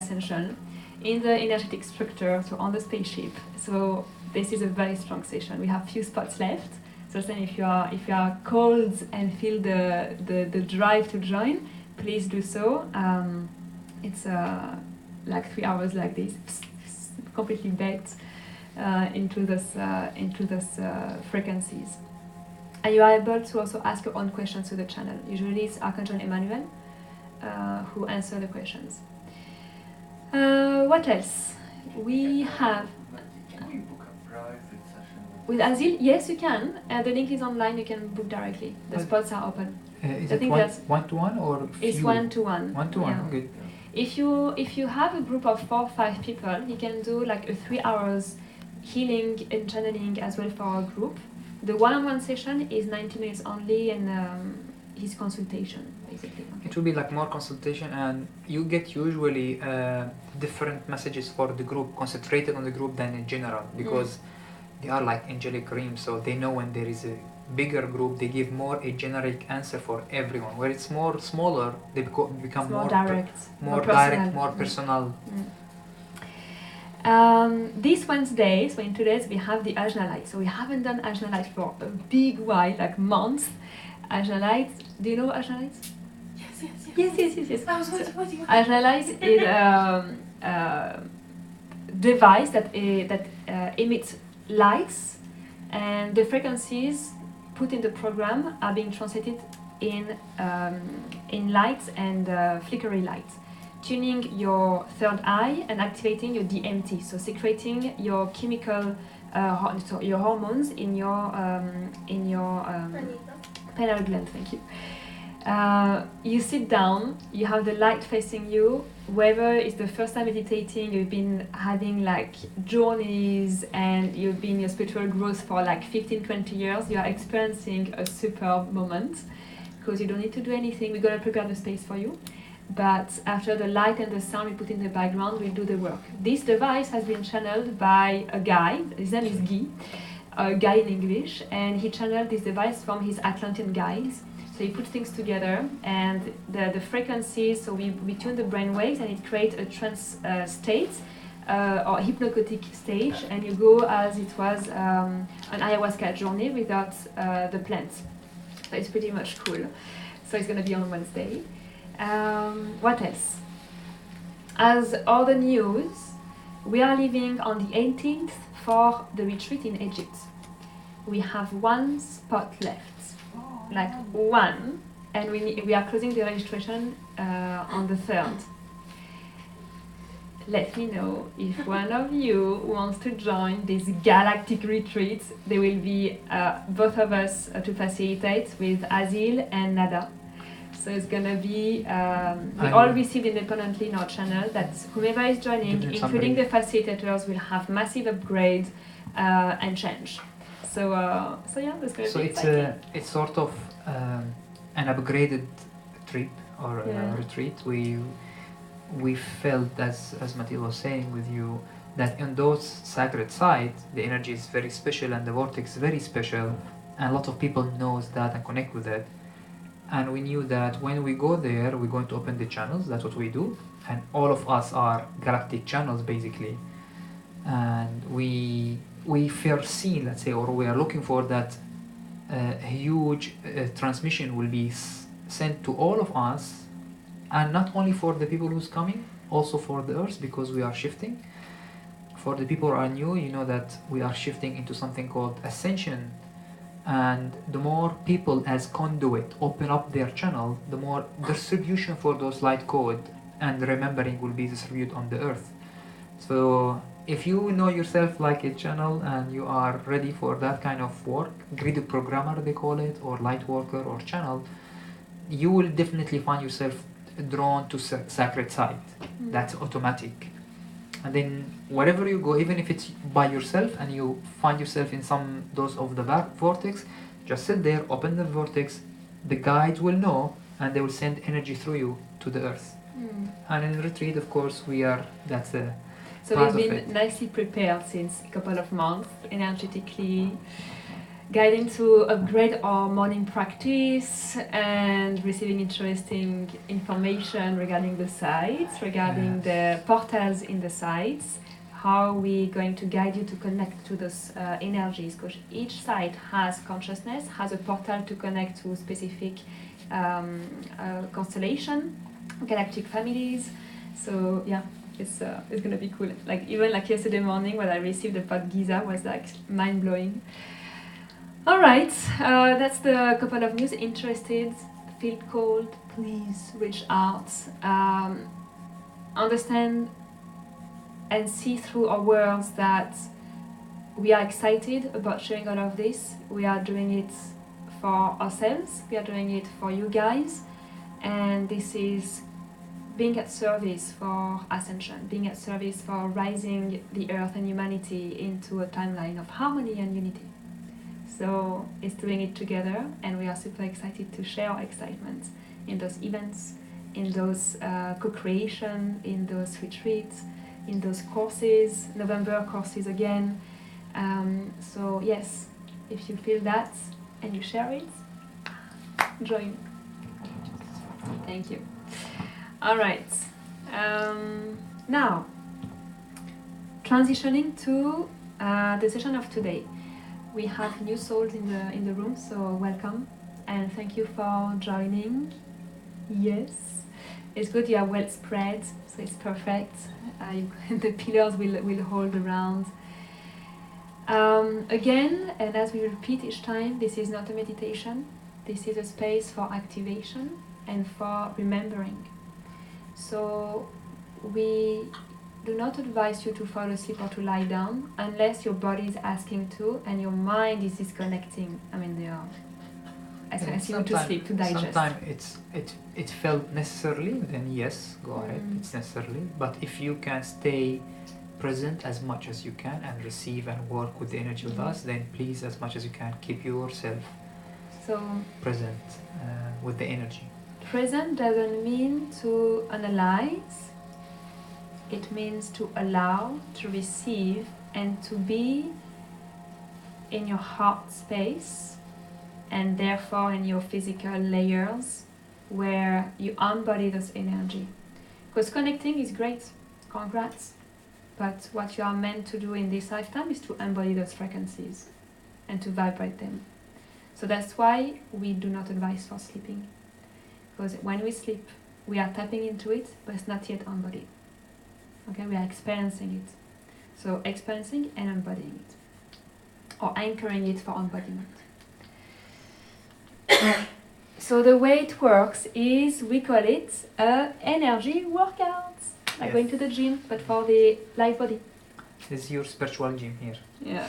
Ascension in the energetic structure, so on the spaceship. So this is a very strong session. We have few spots left. So then if you are cold and feel the drive to join, please do so. It's like 3 hours like this, completely baked into those frequencies. And you are able to also ask your own questions to the channel. Usually it's Archangel Emmanuel who answer the questions. What else? We have... Can we book a private session with Azil? Yes, you can. The link is online, you can book directly. The spots are open. Is it one-to-one or few? It's one-to-one. One-to-one, Yeah. okay. If you have a group of 4 or 5 people, you can do like a 3 hours healing and channeling as well for a group. The one-on-one session is 90 minutes only, and his consultation basically. It will be like more consultation, and you get usually different messages for the group, concentrated on the group than in general, because they are like angelic realms, so they know when there is a bigger group, they give more a generic answer for everyone. Where it's more smaller, they become more direct, more personal. This Wednesday, so in 2 days, we have the Ajna Light. So we haven't done Ajna Light for a big while, like months. Ajna Light, do you know Ajna Light? Yes. I was waiting. Ajna Light is a device that emits lights, and the frequencies put in the program are being translated in lights and flickery lights, tuning your third eye and activating your DMT, so secreting your chemical, your hormones in your pineal gland. Thank you. You sit down, you have the light facing you. Whether it's the first time meditating, you've been having like journeys and you've been in your spiritual growth for like 15-20 years, you are experiencing a superb moment because you don't need to do anything. We're going to prepare the space for you. But after the light and the sound we put in the background, we'll do the work. This device has been channeled by a guy, his name is Guy, a guy in English, and he channeled this device from his Atlantean guides. So he puts things together, and the frequencies, so we tune the brain waves, and it creates a trance state or hypnagogic stage, and you go as it was an ayahuasca journey without the plants. So it's pretty much cool. So it's going to be on Wednesday. What else? As other news, we are leaving on the 18th for the retreat in Egypt. We have 1 spot left. Like 1, and we are closing the registration on the 3rd. Let me know if one of you wants to join this galactic retreat. There will be both of us to facilitate with Azil and Nada. So it's gonna be, we all received independently in our channel that whomever is joining, including the facilitators, will have massive upgrade and change. So yeah, that's going to be exciting. It's sort of an upgraded trip or retreat. We felt, as Mathilde was saying with you, that in those sacred sites, the energy is very special and the vortex is very special, and a lot of people knows that and connect with it. And we knew that when we go there, we're going to open the channels. That's what we do, and all of us are galactic channels basically, and we foresee, let's say, or we are looking for that huge transmission will be sent to all of us, and not only for the people who's coming, also for the earth, because we are shifting. For the people who are new, you know that we are shifting into something called Ascension, and the more people as conduit open up their channel, the more distribution for those light code and remembering will be distributed on the earth. So if you know yourself like a channel and you are ready for that kind of work, grid programmer they call it, or light worker or channel, you will definitely find yourself drawn to sacred site. That's automatic. And then wherever you go, even if it's by yourself and you find yourself in some dose of the vortex, just sit there, open the vortex, the guides will know and they will send energy through you to the earth. And in retreat, of course, that's a so we've been nicely prepared since a couple of months, energetically. guiding to upgrade our morning practice and receiving interesting information regarding the sites, regarding the portals in the sites, how we're going to guide you to connect to those energies, because each site has consciousness, has a portal to connect to specific constellation, galactic families. So yeah, it's gonna be cool. Like even like yesterday morning when I received the pod Giza was like mind blowing. All right, that's the couple of news. Interested, feel called, please reach out. Understand and see through our words that we are excited about sharing all of this. We are doing it for ourselves, we are doing it for you guys, and this is being at service for Ascension, being at service for rising the earth and humanity into a timeline of harmony and unity. So it's doing it together, and we are super excited to share our excitement in those events, in those co-creation, in those retreats, in those courses, November courses again. So yes, if you feel that and you share it, join. Thank you. All right. Now, transitioning to the session of today. We have new souls in the room, so welcome and thank you for joining. Yes, it's good. You are well spread, so it's perfect. The pillars will hold around. Again, and as we repeat each time, this is not a meditation. This is a space for activation and for remembering. So we do not advise you to fall asleep or to lie down unless your body is asking to and your mind is disconnecting. I mean, they are asking you to sleep, to digest. Sometimes it felt necessarily, then yes, go ahead, it's necessarily. But if you can stay present as much as you can and receive and work with the energy with us, then please, as much as you can, keep yourself present with the energy. Present doesn't mean to analyze. It means to allow, to receive, and to be in your heart space, and therefore in your physical layers where you embody this energy. Because connecting is great, congrats, but what you are meant to do in this lifetime is to embody those frequencies and to vibrate them. So that's why we do not advise for sleeping. Because when we sleep, we are tapping into it, but it's not yet embodied. Okay, we are experiencing it. So experiencing and embodying it. Or anchoring it for embodiment. So the way it works is we call it a energy workout. Like going to the gym, but for the light body. This is your spiritual gym here. Yeah.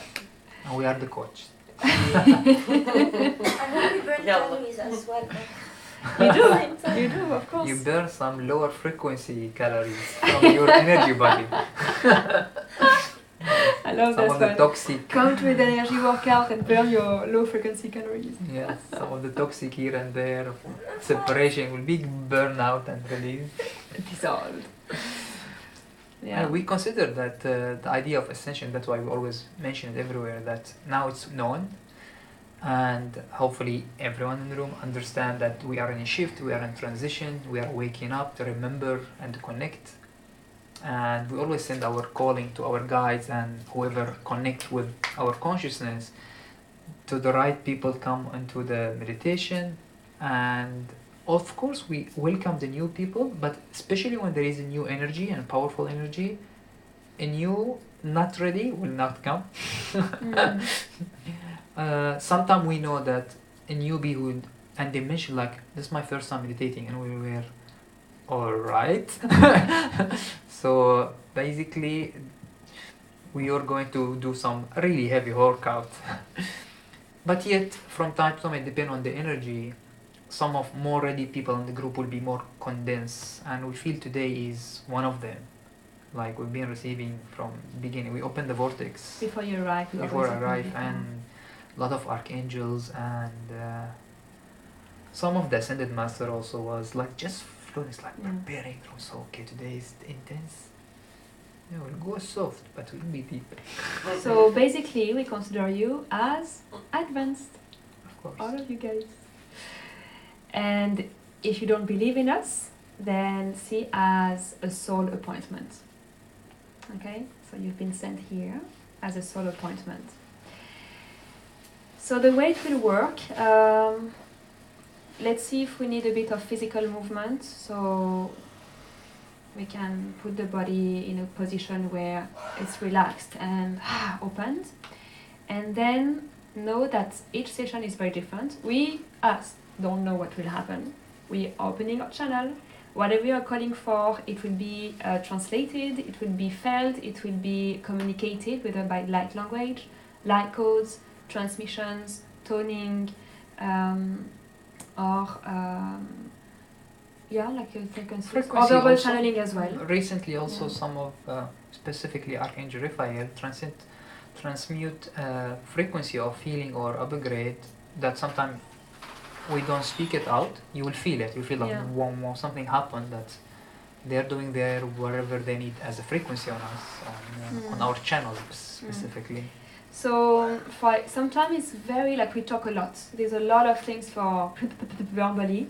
And we are the coach. I hope you burn calories as well. You do, you do, of course. You burn some lower frequency calories from your energy body. I love some that of the one. toxic. Come to the energy workout and burn your low frequency calories. Yes, some of the toxic here and there, separation will be burnout and release. Dissolved. Yeah. And we consider that the idea of ascension, that's why we always mention it everywhere, that now it's known, and hopefully everyone in the room understand that we are in a shift, we are in transition, we are waking up to remember and to connect. And we always send our calling to our guides and whoever connect with our consciousness, to the right people come into the meditation. And of course we welcome the new people, but especially when there is a new energy and powerful energy, a new not ready will not come. Sometimes we know that a newbie would, and they mention like, this is my first time meditating, and we were alright. So basically we are going to do some really heavy workout. But yet from time to time, it depends on the energy. Some of more ready people in the group will be more condensed, and we feel today is one of them. Like we've been receiving from beginning. We opened the vortex Before you arrive. before I arrive, and a lot of archangels, and some of the ascended master also was like just flowing. It's like preparing. So okay, today is intense. Yeah, we'll go soft, but we'll be deep. So basically, we consider you as advanced, Of course. all of you guys. And if you don't believe in us, then see as a soul appointment. Okay? So you've been sent here as a soul appointment. So the way it will work, let's see if we need a bit of physical movement. So we can put the body in a position where it's relaxed and opened. And then know that each session is very different. We, us, don't know what will happen. We are opening our channel. Whatever you are calling for, it will be translated, it will be felt, it will be communicated, whether by light language, light codes, transmissions, toning, or like a frequency, or verbal channeling as well. Recently also some of, specifically Archangel Raphael, transmute frequency of healing or upgrade that sometimes we don't speak it out. You will feel it. You feel like something happened, that they're doing their whatever they need as a frequency on us, on our channel specifically. So sometimes it's very like we talk a lot. There's a lot of things for verbally,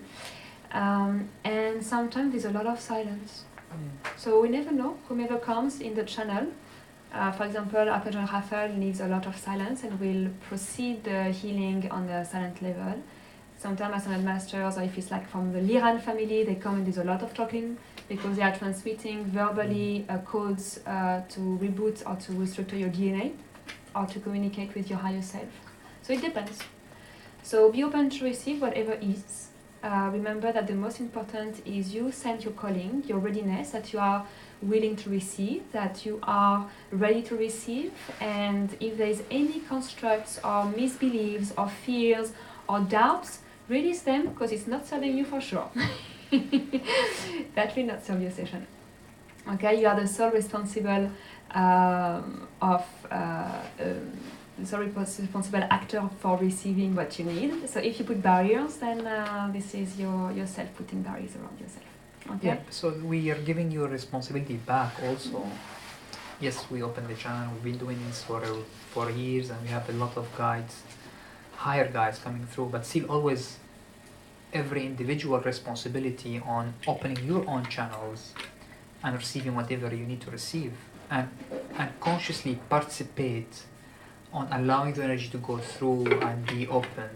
and sometimes there's a lot of silence. So we never know whomever comes in the channel. For example, Archangel Raphael needs a lot of silence and will proceed the healing on the silent level. Sometimes Ascended Masters, or if it's like from the Liran family, they come and there's a lot of talking because they are transmitting verbally codes to reboot or to restructure your DNA or to communicate with your higher self. So it depends. So be open to receive whatever is. Remember that the most important is you send your calling, your readiness, that you are willing to receive, that you are ready to receive, and if there is any constructs or misbeliefs or fears or doubts, release them because it's not serving you for sure. That will not serve your session. Okay, you are the sole responsible responsible actor for receiving what you need. So if you put barriers, then this is yourself putting barriers around yourself. Okay? Yeah, so we are giving you responsibility back also. Yes, we opened the channel, we've been doing this for years, and we have a lot of guides, higher guides coming through, but still always every individual responsibility on opening your own channels and receiving whatever you need to receive, and consciously participate on allowing the energy to go through and be open.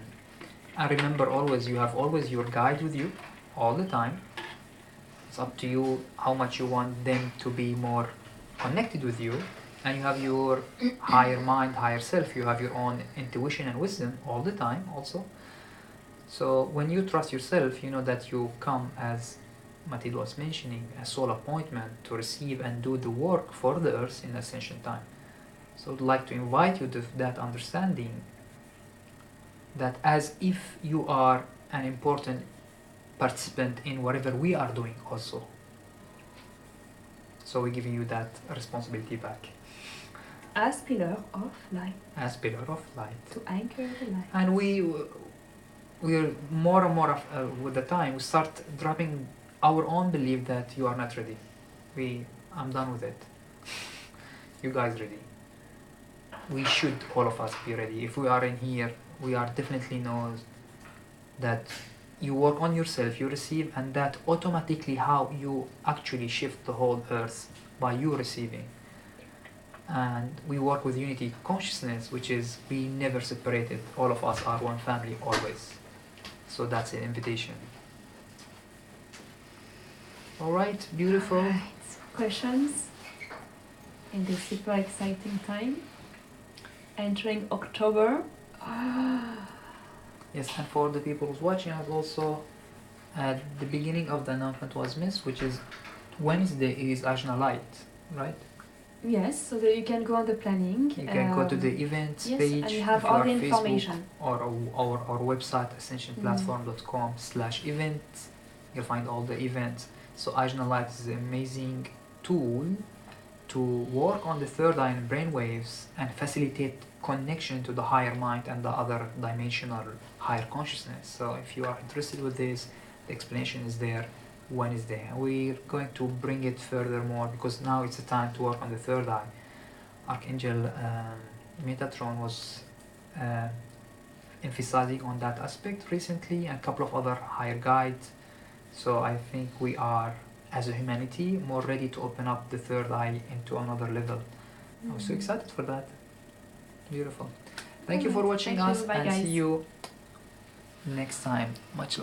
And remember, always you have always your guide with you all the time. It's up to you how much you want them to be more connected with you, and you have your higher mind, higher self. You have your own intuition and wisdom all the time also. So when you trust yourself, you know that you come, as Matilda was mentioning, a soul appointment to receive and do the work for the earth in Ascension time. So I'd like to invite you to that understanding, that as if you are an important participant in whatever we are doing also. So we're giving you that responsibility back. As pillar of light. As pillar of light. To anchor the light. And we're more and more with the time, we start dropping our own belief that you are not ready. I'm done with it. You guys ready. We should, all of us, be ready. If we are in here, we are definitely know that you work on yourself, you receive, and that automatically how you actually shift the whole earth by you receiving. And we work with unity consciousness, which is we never separated. All of us are one family always. So that's an invitation. All right, beautiful. All right. Questions in this super exciting time? Entering October. Yes, and for the people who's watching us also, at the beginning of the announcement was missed, which is Wednesday is Ajna Light, right? Yes, so that you can go on the planning. You can go to the events page, and you have all the information. or our website ascensionplatform.com/events. You'll find all the events. So Ajna Light is an amazing tool to work on the third eye and brainwaves and facilitate connection to the higher mind and the other dimensional higher consciousness. So if you are interested with this, the explanation is there. Wednesday. We're going to bring it furthermore because now it's the time to work on the third eye. Archangel Metatron was emphasizing on that aspect recently, and a couple of other higher guides. So I think we are, as a humanity, more ready to open up the third eye into another level. I'm so excited for that. Beautiful. Thank you for watching Thank you. us, Bye, and guys. see you next time. Much love.